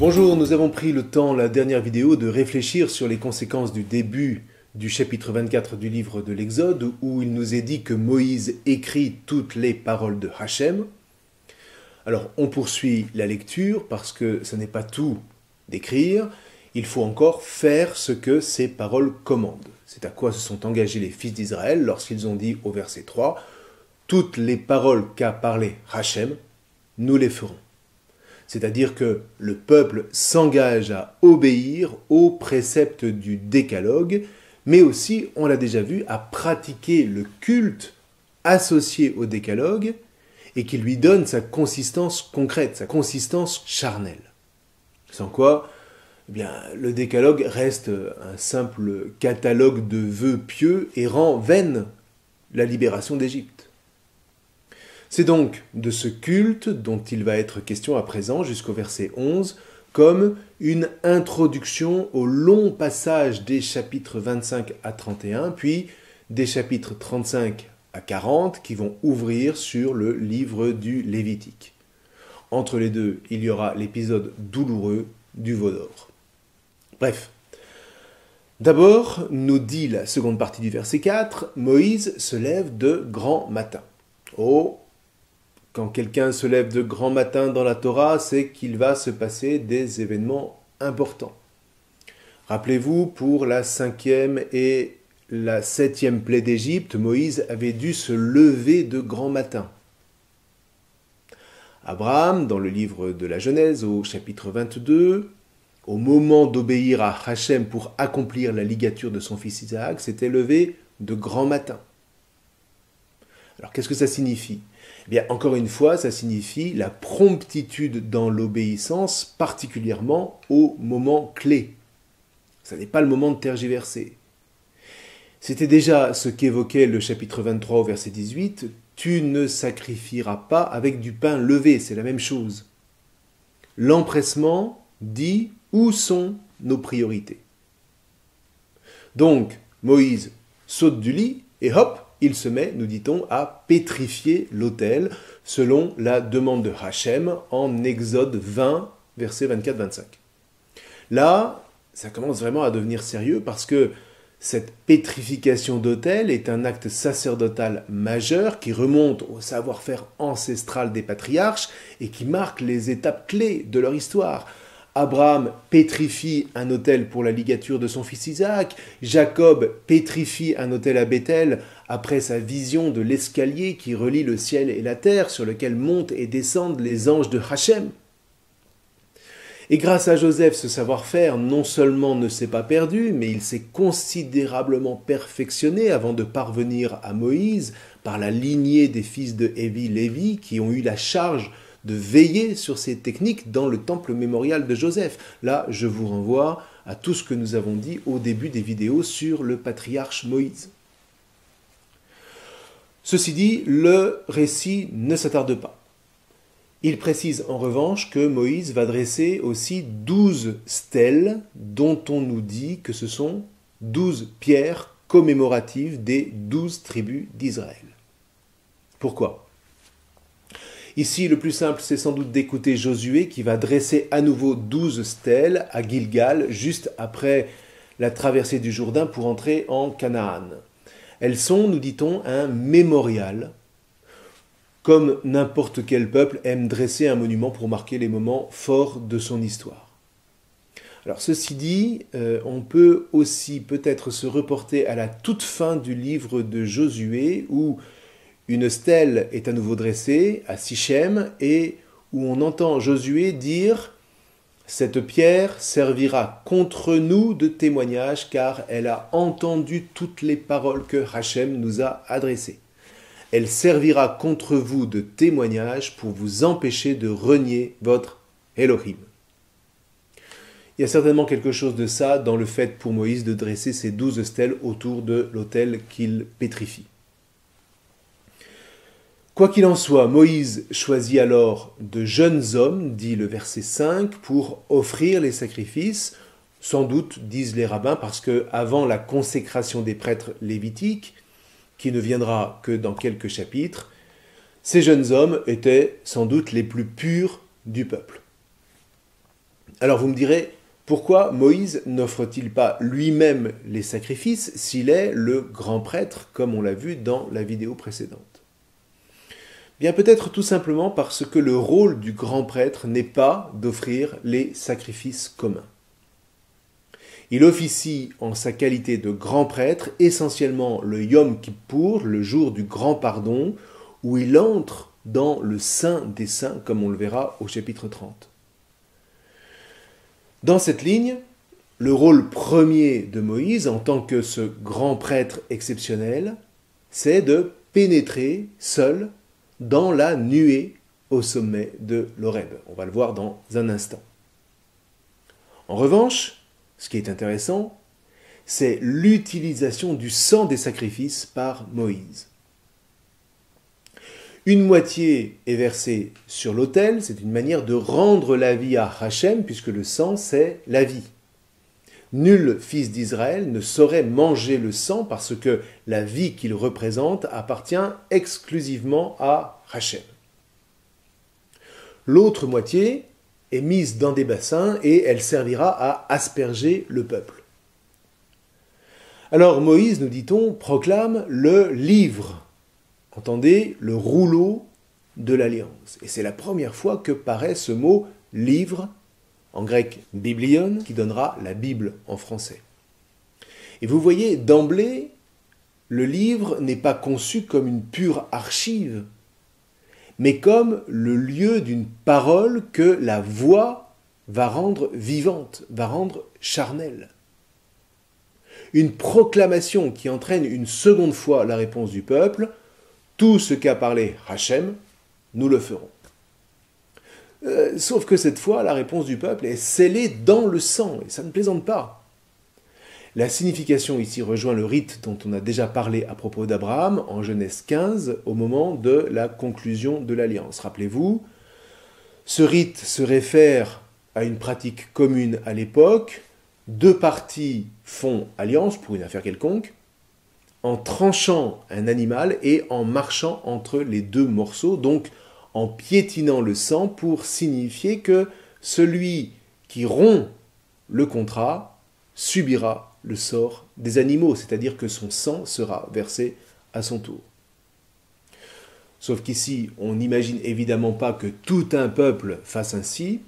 Bonjour, nous avons pris le temps, la dernière vidéo, de réfléchir sur les conséquences du début du chapitre 24 du livre de l'Exode, où il nous est dit que Moïse écrit toutes les paroles de Hachem. Alors, on poursuit la lecture, parce que ce n'est pas tout d'écrire, il faut encore faire ce que ces paroles commandent. C'est à quoi se sont engagés les fils d'Israël lorsqu'ils ont dit au verset 3 « Toutes les paroles qu'a parlé Hachem, nous les ferons ». C'est-à-dire que le peuple s'engage à obéir aux préceptes du décalogue, mais aussi, on l'a déjà vu, à pratiquer le culte associé au décalogue et qui lui donne sa consistance concrète, sa consistance charnelle. Sans quoi, eh bien, le décalogue reste un simple catalogue de vœux pieux et rend vaine la libération d'Égypte. C'est donc de ce culte dont il va être question à présent jusqu'au verset 11, comme une introduction au long passage des chapitres 25 à 31, puis des chapitres 35 à 40 qui vont ouvrir sur le livre du Lévitique. Entre les deux, il y aura l'épisode douloureux du veau d'or. Bref. D'abord, nous dit la seconde partie du verset 4, Moïse se lève de grand matin. Oh, quand quelqu'un se lève de grand matin dans la Torah, c'est qu'il va se passer des événements importants. Rappelez-vous, pour la 5e et la 7e plaie d'Égypte, Moïse avait dû se lever de grand matin. Abraham, dans le livre de la Genèse, au chapitre 22, au moment d'obéir à Hachem pour accomplir la ligature de son fils Isaac, s'était levé de grand matin. Alors qu'est-ce que ça signifie ? Eh bien, encore une fois, ça signifie la promptitude dans l'obéissance, particulièrement au moment clé. Ça n'est pas le moment de tergiverser. C'était déjà ce qu'évoquait le chapitre 23 au verset 18, « Tu ne sacrifieras pas avec du pain levé », c'est la même chose. L'empressement dit où sont nos priorités. Donc, Moïse saute du lit et hop, il se met, nous dit-on, à pétrifier l'autel selon la demande de Hachem en Exode 20, versets 24-25. Là, ça commence vraiment à devenir sérieux parce que cette pétrification d'autel est un acte sacerdotal majeur qui remonte au savoir-faire ancestral des patriarches et qui marque les étapes clés de leur histoire. Abraham pétrifie un autel pour la ligature de son fils Isaac, Jacob pétrifie un autel à Béthel après sa vision de l'escalier qui relie le ciel et la terre sur lequel montent et descendent les anges de Hachem. Et grâce à Joseph, ce savoir-faire non seulement ne s'est pas perdu, mais il s'est considérablement perfectionné avant de parvenir à Moïse par la lignée des fils de Lévi qui ont eu la charge de veiller sur ces techniques dans le temple mémorial de Joseph. Là, je vous renvoie à tout ce que nous avons dit au début des vidéos sur le patriarche Moïse. Ceci dit, le récit ne s'attarde pas. Il précise en revanche que Moïse va dresser aussi 12 stèles dont on nous dit que ce sont 12 pierres commémoratives des 12 tribus d'Israël. Pourquoi ? Ici, le plus simple, c'est sans doute d'écouter Josué qui va dresser à nouveau 12 stèles à Gilgal, juste après la traversée du Jourdain pour entrer en Canaan. Elles sont, nous dit-on, un mémorial, comme n'importe quel peuple aime dresser un monument pour marquer les moments forts de son histoire. Alors ceci dit, on peut aussi peut-être se reporter à la toute fin du livre de Josué, où une stèle est à nouveau dressée à Sichem et où on entend Josué dire « Cette pierre servira contre nous de témoignage car elle a entendu toutes les paroles que Hachem nous a adressées. Elle servira contre vous de témoignage pour vous empêcher de renier votre Elohim. » Il y a certainement quelque chose de ça dans le fait pour Moïse de dresser ces 12 stèles autour de l'autel qu'il pétrifie. Quoi qu'il en soit, Moïse choisit alors de jeunes hommes, dit le verset 5, pour offrir les sacrifices, sans doute, disent les rabbins, parce que avant la consécration des prêtres lévitiques, qui ne viendra que dans quelques chapitres, ces jeunes hommes étaient sans doute les plus purs du peuple. Alors vous me direz, pourquoi Moïse n'offre-t-il pas lui-même les sacrifices s'il est le grand prêtre, comme on l'a vu dans la vidéo précédente? Bien peut-être tout simplement parce que le rôle du grand prêtre n'est pas d'offrir les sacrifices communs. Il officie en sa qualité de grand prêtre essentiellement le Yom Kippour, le jour du grand pardon, où il entre dans le Saint des Saints, comme on le verra au chapitre 30. Dans cette ligne, le rôle premier de Moïse, en tant que ce grand prêtre exceptionnel, c'est de pénétrer seul dans la nuée au sommet de l'Horeb. On va le voir dans un instant. En revanche, ce qui est intéressant, c'est l'utilisation du sang des sacrifices par Moïse. Une moitié est versée sur l'autel, c'est une manière de rendre la vie à Hachem, puisque le sang, c'est la vie. Nul fils d'Israël ne saurait manger le sang parce que la vie qu'il représente appartient exclusivement à Hachem. L'autre moitié est mise dans des bassins et elle servira à asperger le peuple. Alors Moïse, nous dit-on, proclame le livre. Entendez, le rouleau de l'Alliance. Et c'est la première fois que paraît ce mot « livre », en grec « biblion », qui donnera la Bible en français. Et vous voyez, d'emblée, le livre n'est pas conçu comme une pure archive, mais comme le lieu d'une parole que la voix va rendre vivante, va rendre charnelle. Une proclamation qui entraîne une seconde fois la réponse du peuple. Tout ce qu'a parlé Hachem, nous le ferons. Sauf que cette fois, la réponse du peuple est scellée dans le sang, et ça ne plaisante pas. La signification ici rejoint le rite dont on a déjà parlé à propos d'Abraham en Genèse 15, au moment de la conclusion de l'alliance. Rappelez-vous, ce rite se réfère à une pratique commune à l'époque. Deux parties font alliance pour une affaire quelconque, en tranchant un animal et en marchant entre les deux morceaux, donc en piétinant le sang pour signifier que celui qui rompt le contrat subira le sort des animaux, c'est-à-dire que son sang sera versé à son tour. Sauf qu'ici, on n'imagine évidemment pas que tout un peuple fasse ainsi,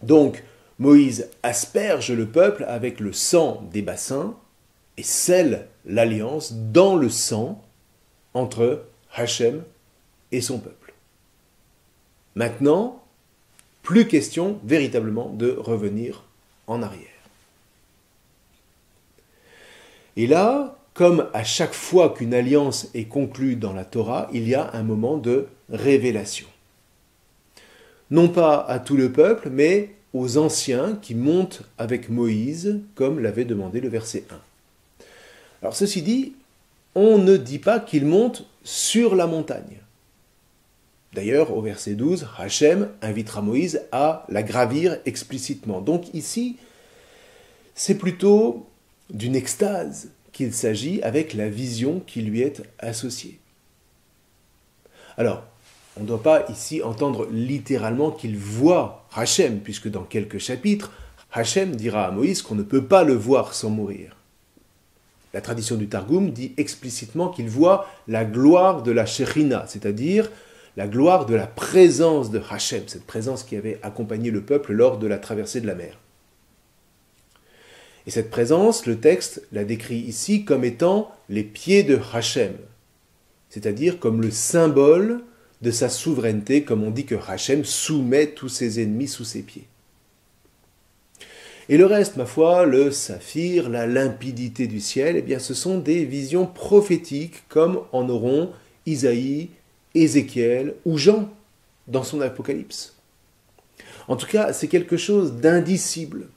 donc Moïse asperge le peuple avec le sang des bassins et scelle l'alliance dans le sang entre Hachem et son peuple. Maintenant, plus question véritablement de revenir en arrière. Et là, comme à chaque fois qu'une alliance est conclue dans la Torah, il y a un moment de révélation. Non pas à tout le peuple, mais aux anciens qui montent avec Moïse, comme l'avait demandé le verset 1. Alors ceci dit, on ne dit pas qu'il monte sur la montagne. D'ailleurs, au verset 12, Hachem invitera Moïse à la gravir explicitement. Donc ici, c'est plutôt d'une extase qu'il s'agit avec la vision qui lui est associée. Alors, on ne doit pas ici entendre littéralement qu'il voit Hachem, puisque dans quelques chapitres, Hachem dira à Moïse qu'on ne peut pas le voir sans mourir. La tradition du Targum dit explicitement qu'il voit la gloire de la Shekhinah, c'est-à-dire la gloire de la présence de Hachem, cette présence qui avait accompagné le peuple lors de la traversée de la mer. Et cette présence, le texte la décrit ici comme étant les pieds de Hachem, c'est-à-dire comme le symbole de sa souveraineté, comme on dit que Hachem soumet tous ses ennemis sous ses pieds. Et le reste, ma foi, le saphir, la limpidité du ciel, eh bien ce sont des visions prophétiques comme en auront Isaïe, Ézéchiel ou Jean dans son Apocalypse. En tout cas, c'est quelque chose d'indicible.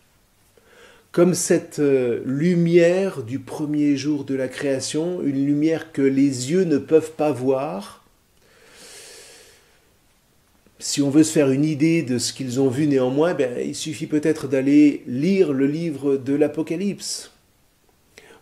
Comme cette lumière du premier jour de la création, une lumière que les yeux ne peuvent pas voir. Si on veut se faire une idée de ce qu'ils ont vu néanmoins, il suffit peut-être d'aller lire le livre de l'Apocalypse.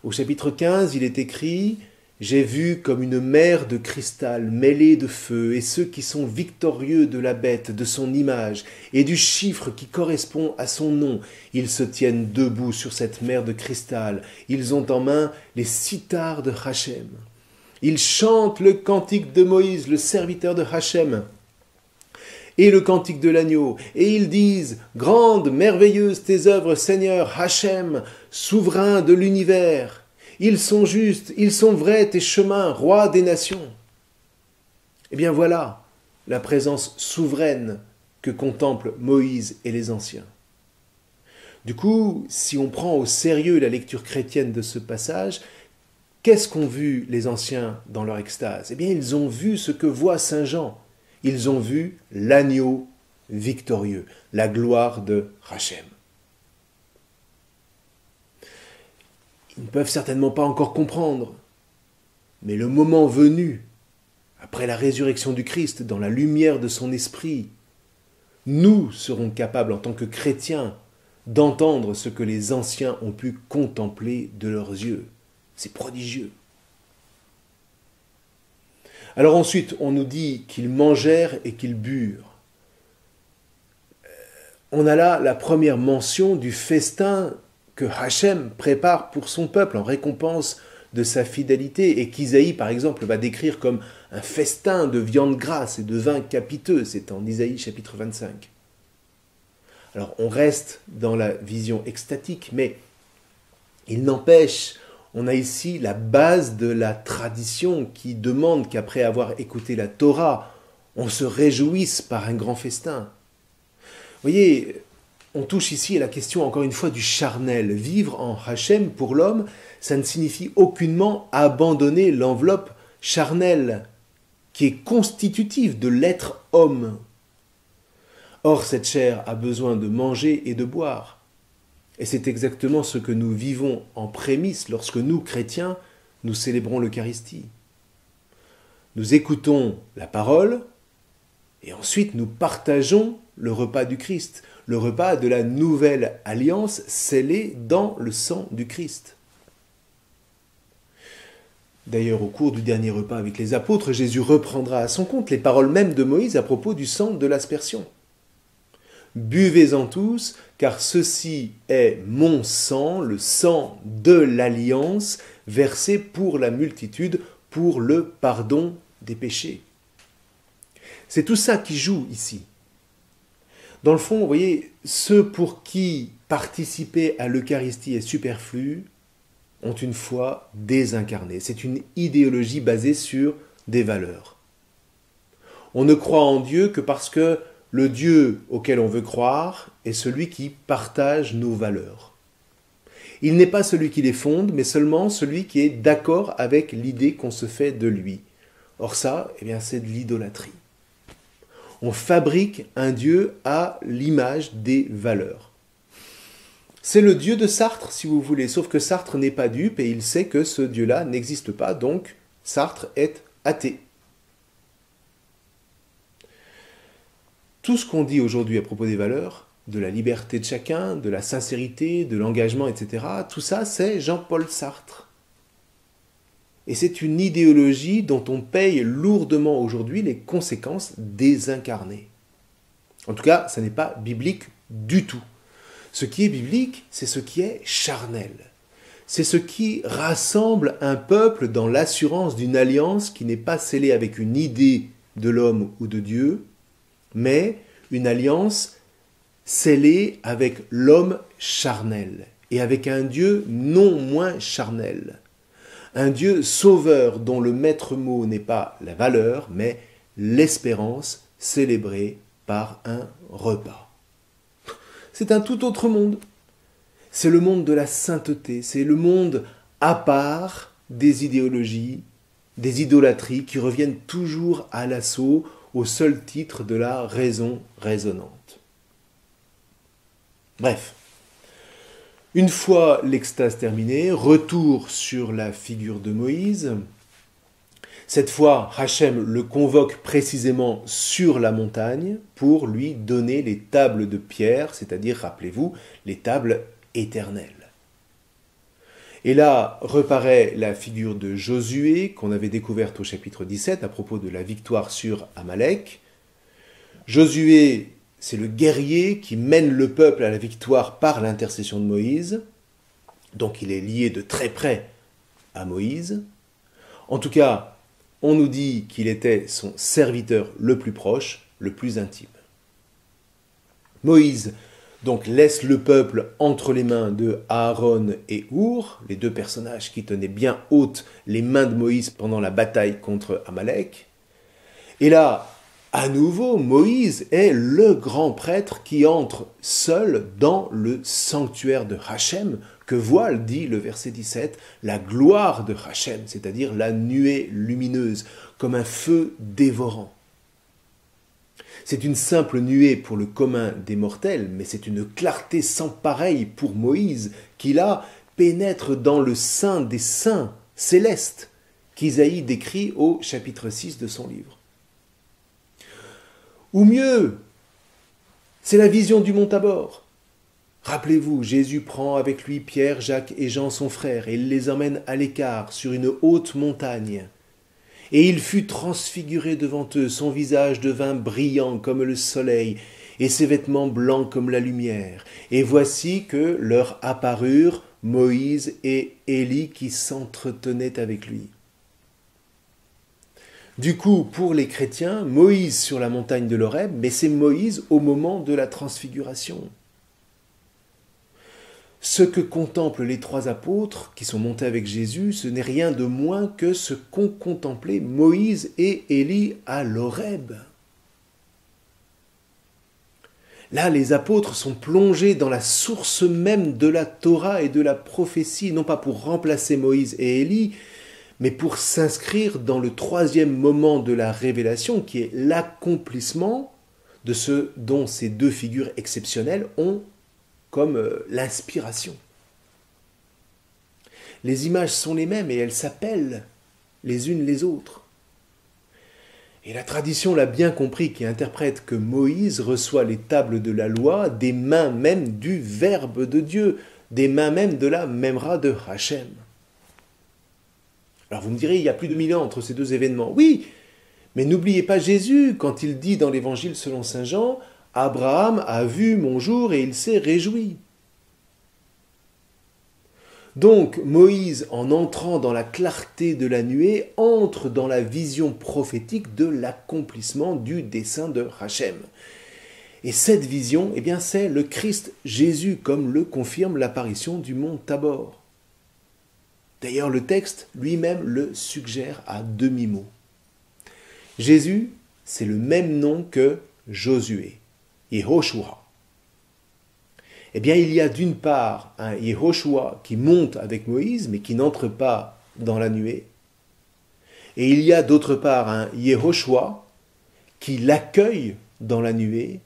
Au chapitre 15, il est écrit J'ai vu comme une mer de cristal mêlée de feu, et ceux qui sont victorieux de la bête, de son image, et du chiffre qui correspond à son nom. Ils se tiennent debout sur cette mer de cristal. Ils ont en main les cithars de Hachem. Ils chantent le cantique de Moïse, le serviteur de Hachem, et le cantique de l'agneau, et ils disent « Grande, merveilleuse tes œuvres, Seigneur, Hachem, souverain de l'univers. Ils sont justes, ils sont vrais tes chemins, roi des nations. » Eh bien voilà la présence souveraine que contemplent Moïse et les anciens. Du coup, si on prend au sérieux la lecture chrétienne de ce passage, qu'est-ce qu'ont vu les anciens dans leur extase? Eh bien, ils ont vu ce que voit Saint Jean. Ils ont vu l'agneau victorieux, la gloire de Hachem. Ils ne peuvent certainement pas encore comprendre, mais le moment venu, après la résurrection du Christ, dans la lumière de son esprit, nous serons capables en tant que chrétiens d'entendre ce que les anciens ont pu contempler de leurs yeux. C'est prodigieux. Alors ensuite, on nous dit qu'ils mangèrent et qu'ils burent. On a là la première mention du festin que Hachem prépare pour son peuple en récompense de sa fidélité et qu'Isaïe, par exemple, va décrire comme un festin de viande grasse et de vin capiteux. C'est en Isaïe chapitre 25. Alors on reste dans la vision extatique, mais il n'empêche, on a ici la base de la tradition qui demande qu'après avoir écouté la Torah, on se réjouisse par un grand festin. Vous voyez, on touche ici à la question encore une fois du charnel. Vivre en Hachem pour l'homme, ça ne signifie aucunement abandonner l'enveloppe charnelle qui est constitutive de l'être homme. Or, cette chair a besoin de manger et de boire. Et c'est exactement ce que nous vivons en prémisse lorsque nous, chrétiens, nous célébrons l'Eucharistie. Nous écoutons la parole et ensuite nous partageons le repas du Christ, le repas de la nouvelle alliance scellée dans le sang du Christ. D'ailleurs, au cours du dernier repas avec les apôtres, Jésus reprendra à son compte les paroles mêmes de Moïse à propos du sang de l'aspersion. « Buvez-en tous, car ceci est mon sang, le sang de l'alliance, versé pour la multitude, pour le pardon des péchés. » C'est tout ça qui joue ici. Dans le fond, vous voyez, ceux pour qui participer à l'Eucharistie est superflu ont une foi désincarnée. C'est une idéologie basée sur des valeurs. On ne croit en Dieu que parce que le Dieu auquel on veut croire est celui qui partage nos valeurs. Il n'est pas celui qui les fonde, mais seulement celui qui est d'accord avec l'idée qu'on se fait de lui. Or ça, eh bien, c'est de l'idolâtrie. On fabrique un Dieu à l'image des valeurs. C'est le Dieu de Sartre, si vous voulez, sauf que Sartre n'est pas dupe et il sait que ce Dieu-là n'existe pas, donc Sartre est athée. Tout ce qu'on dit aujourd'hui à propos des valeurs, de la liberté de chacun, de la sincérité, de l'engagement, etc., tout ça, c'est Jean-Paul Sartre. Et c'est une idéologie dont on paye lourdement aujourd'hui les conséquences désincarnées. En tout cas, ça n'est pas biblique du tout. Ce qui est biblique, c'est ce qui est charnel. C'est ce qui rassemble un peuple dans l'assurance d'une alliance qui n'est pas scellée avec une idée de l'homme ou de Dieu, mais une alliance scellée avec l'homme charnel et avec un Dieu non moins charnel. Un Dieu sauveur dont le maître mot n'est pas la valeur, mais l'espérance célébrée par un repas. C'est un tout autre monde. C'est le monde de la sainteté, c'est le monde à part des idéologies, des idolâtries qui reviennent toujours à l'assaut au seul titre de la raison raisonnante. Bref, une fois l'extase terminée, retour sur la figure de Moïse. Cette fois, Hachem le convoque précisément sur la montagne pour lui donner les tables de pierre, c'est-à-dire, rappelez-vous, les tables éternelles. Et là reparaît la figure de Josué qu'on avait découverte au chapitre 17 à propos de la victoire sur Amalek. Josué, c'est le guerrier qui mène le peuple à la victoire par l'intercession de Moïse. Donc il est lié de très près à Moïse. En tout cas, on nous dit qu'il était son serviteur le plus proche, le plus intime. Moïse donc laisse le peuple entre les mains de Aaron et Our, les deux personnages qui tenaient bien hautes les mains de Moïse pendant la bataille contre Amalek. Et là, à nouveau, Moïse est le grand prêtre qui entre seul dans le sanctuaire de Hachem, que voile, dit le verset 17, la gloire de Hachem, c'est-à-dire la nuée lumineuse, comme un feu dévorant. C'est une simple nuée pour le commun des mortels, mais c'est une clarté sans pareille pour Moïse, qui là pénètre dans le sein des saints célestes, qu'Isaïe décrit au chapitre 6 de son livre. Ou mieux, c'est la vision du mont Tabor. Rappelez-vous, Jésus prend avec lui Pierre, Jacques et Jean son frère, et il les emmène à l'écart sur une haute montagne. Et il fut transfiguré devant eux, son visage devint brillant comme le soleil, et ses vêtements blancs comme la lumière. Et voici que leur apparurent Moïse et Élie qui s'entretenaient avec lui. Du coup, pour les chrétiens, Moïse sur la montagne de l'Horeb, mais c'est Moïse au moment de la transfiguration. Ce que contemplent les trois apôtres qui sont montés avec Jésus, ce n'est rien de moins que ce qu'ont contemplé Moïse et Élie à l'Horeb. Là, les apôtres sont plongés dans la source même de la Torah et de la prophétie, non pas pour remplacer Moïse et Élie, mais pour s'inscrire dans le troisième moment de la révélation, qui est l'accomplissement de ce dont ces deux figures exceptionnelles ont comme l'inspiration. Les images sont les mêmes et elles s'appellent les unes les autres. Et la tradition l'a bien compris qui interprète que Moïse reçoit les tables de la loi des mains même du Verbe de Dieu, des mains même de la Memra de Hachem. Alors vous me direz, il y a plus de 1000 ans entre ces deux événements. Oui, mais n'oubliez pas Jésus quand il dit dans l'Évangile selon saint Jean, Abraham a vu mon jour et il s'est réjoui. Donc Moïse, en entrant dans la clarté de la nuée, entre dans la vision prophétique de l'accomplissement du dessein de Hachem. Et cette vision, eh bien, c'est le Christ Jésus, comme le confirme l'apparition du mont Tabor. D'ailleurs, le texte lui-même le suggère à demi-mot. Jésus, c'est le même nom que Josué. Yehoshua. Eh bien, il y a d'une part un Yehoshua qui monte avec Moïse, mais qui n'entre pas dans la nuée. Et il y a d'autre part un Yehoshua qui l'accueille dans la nuée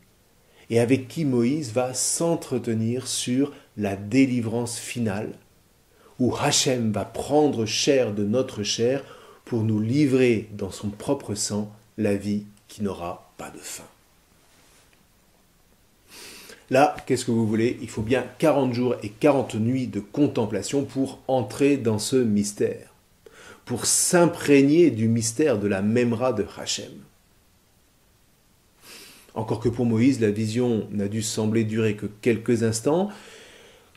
et avec qui Moïse va s'entretenir sur la délivrance finale, où Hachem va prendre chair de notre chair pour nous livrer dans son propre sang la vie qui n'aura pas de fin. Là, qu'est-ce que vous voulez? Il faut bien 40 jours et 40 nuits de contemplation pour entrer dans ce mystère, pour s'imprégner du mystère de la Memra de Hachem. Encore que pour Moïse, la vision n'a dû sembler durer que quelques instants.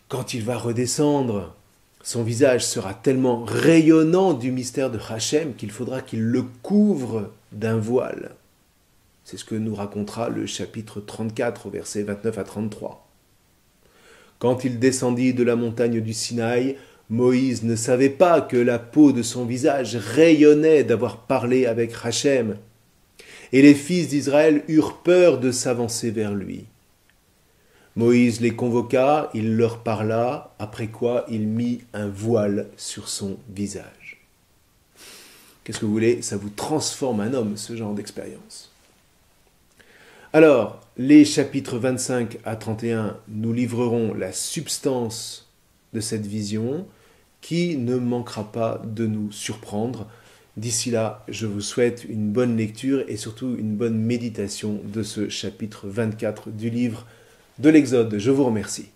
Quand il va redescendre, son visage sera tellement rayonnant du mystère de Hachem qu'il faudra qu'il le couvre d'un voile. C'est ce que nous racontera le chapitre 34, versets 29 à 33. Quand il descendit de la montagne du Sinaï, Moïse ne savait pas que la peau de son visage rayonnait d'avoir parlé avec Hachem. Et les fils d'Israël eurent peur de s'avancer vers lui. Moïse les convoqua, il leur parla, après quoi il mit un voile sur son visage. Qu'est-ce que vous voulez? Ça vous transforme un homme, ce genre d'expérience. Alors, les chapitres 25 à 31 nous livreront la substance de cette vision qui ne manquera pas de nous surprendre. D'ici là, je vous souhaite une bonne lecture et surtout une bonne méditation de ce chapitre 24 du livre de l'Exode. Je vous remercie.